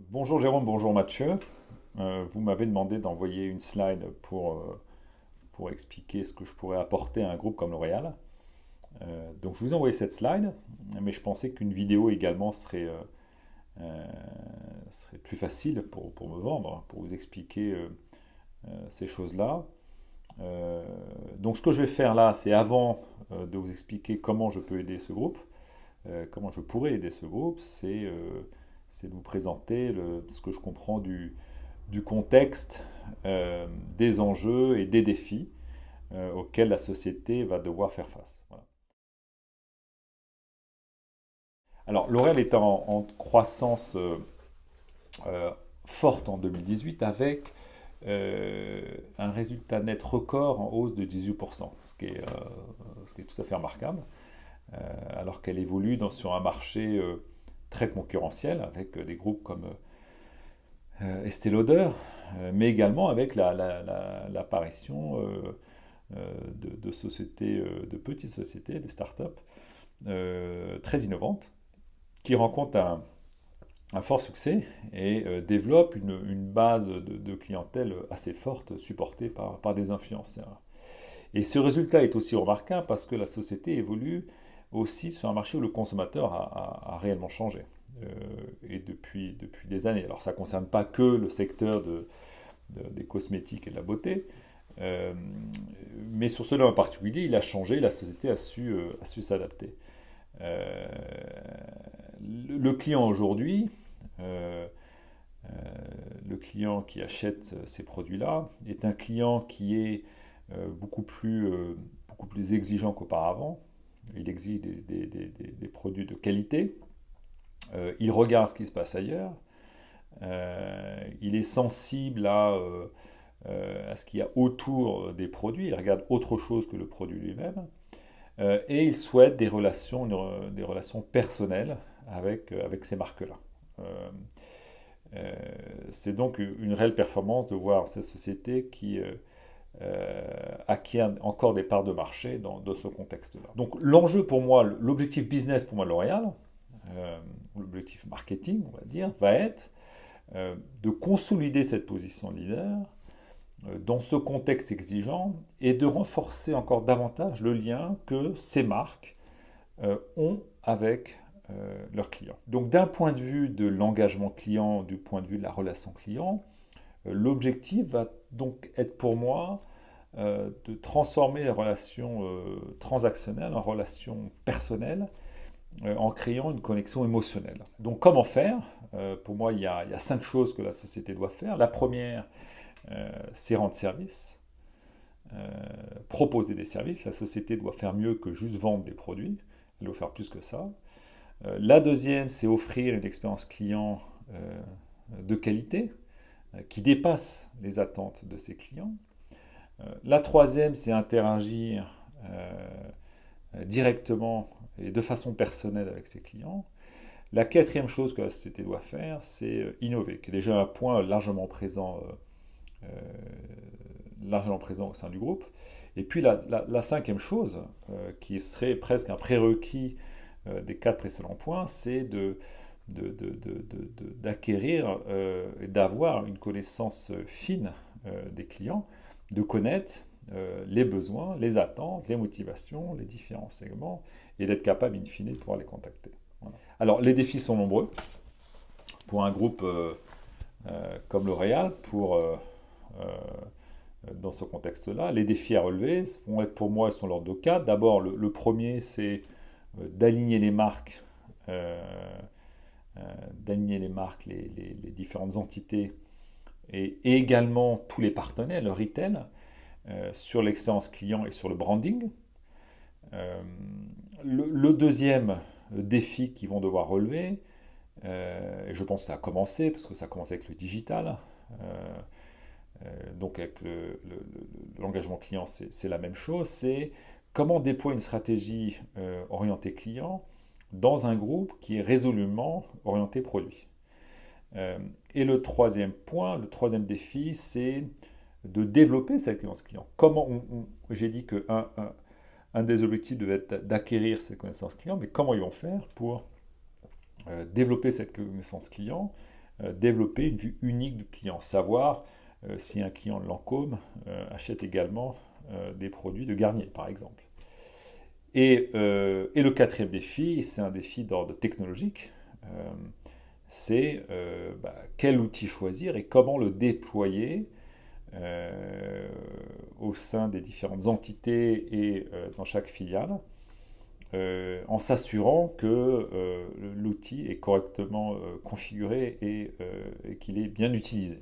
Bonjour Jérôme, bonjour Mathieu. Vous m'avez demandé d'envoyer une slide pour expliquer ce que je pourrais apporter à un groupe comme L'Oréal. Donc je vous ai envoyé cette slide, mais je pensais qu'une vidéo également euh, serait plus facile pour me vendre, pour vous expliquer ces choses-là. Donc ce que je vais faire là, c'est avant de vous expliquer comment je peux aider ce groupe, comment je pourrais aider ce groupe, c'est de vous présenter ce que je comprends du contexte, des enjeux et des défis auxquels la société va devoir faire face. Voilà. Alors, L'Oréal est en croissance euh, forte en 2018 avec un résultat net record en hausse de 18%, ce qui est tout à fait remarquable, alors qu'elle évolue sur un marché très concurrentiel avec des groupes comme Estée Lauder, mais également avec l'apparition de sociétés, de petites sociétés, des startups très innovantes, qui rencontrent un fort succès et développent une base de clientèle assez forte, supportée par des influenceurs. Et ce résultat est aussi remarquable parce que la société évolue aussi sur un marché où le consommateur a réellement changé. Euh, et depuis des années. Alors ça ne concerne pas que le secteur des cosmétiques et de la beauté, euh, mais sur cela en particulier, il a changé, la société a su s'adapter. Euh, le client aujourd'hui, euh, euh, le client qui achète ces produits-là, est un client qui est beaucoup plus exigeant qu'auparavant. Il exige des produits de qualité. Il regarde ce qui se passe ailleurs. Il est sensible à ce qu'il y a autour des produits. Il regarde autre chose que le produit lui-même. Et il souhaite des relations personnelles avec ces marques-là. Euh, euh, c'est donc une réelle performance de voir cette société qui acquiert encore des parts de marché dans ce contexte-là. Donc l'enjeu pour moi, l'objectif business pour moi de L'Oréal, l'objectif marketing, on va dire, va être de consolider cette position de leader dans ce contexte exigeant et de renforcer encore davantage le lien que ces marques ont avec leurs clients. Donc d'un point de vue de l'engagement client, du point de vue de la relation client, l'objectif va donc être pour moi de transformer les relations transactionnelles en relations personnelles en créant une connexion émotionnelle. Donc comment faire? Pour moi, il y a 5 choses que la société doit faire. La première, c'est rendre service, proposer des services. La société doit faire mieux que juste vendre des produits. Elle doit faire plus que ça. La deuxième, c'est offrir une expérience client de qualité qui dépasse les attentes de ses clients. La troisième, c'est interagir directement et de façon personnelle avec ses clients. La quatrième chose que la société doit faire, c'est innover, qui est déjà un point largement présent au sein du groupe. Et puis la cinquième chose, qui serait presque un prérequis des 4 précédents points, c'est d'acquérir et d'avoir une connaissance fine des clients, de connaître les besoins, les attentes, les motivations, les différents segments, et d'être capable, in fine, de pouvoir les contacter. Voilà. Alors, les défis sont nombreux pour un groupe comme L'Oréal, dans ce contexte-là. Les défis à relever vont être pour moi, ils sont l'ordre de 4. D'abord, le premier, c'est d'aligner les marques, euh, les différentes entités et également tous les partenaires, le retail, sur l'expérience client et sur le branding. Euh, le deuxième défi qu'ils vont devoir relever, et je pense que ça a commencé, parce que ça a commencé avec le digital, donc avec l'engagement client, c'est la même chose, c'est comment déployer une stratégie orientée client dans un groupe qui est résolument orienté produit. Et le troisième point, le troisième défi, c'est de développer cette connaissance client. J'ai dit que un des objectifs devait être d'acquérir cette connaissance client, mais comment ils vont faire pour développer cette connaissance client développer une vue unique du client, savoir si un client de Lancôme achète également des produits de Garnier, par exemple. Et le quatrième défi, c'est un défi d'ordre technologique, c'est quel outil choisir et comment le déployer euh, au sein des différentes entités et dans chaque filiale, en s'assurant que l'outil est correctement configuré et qu'il est bien utilisé.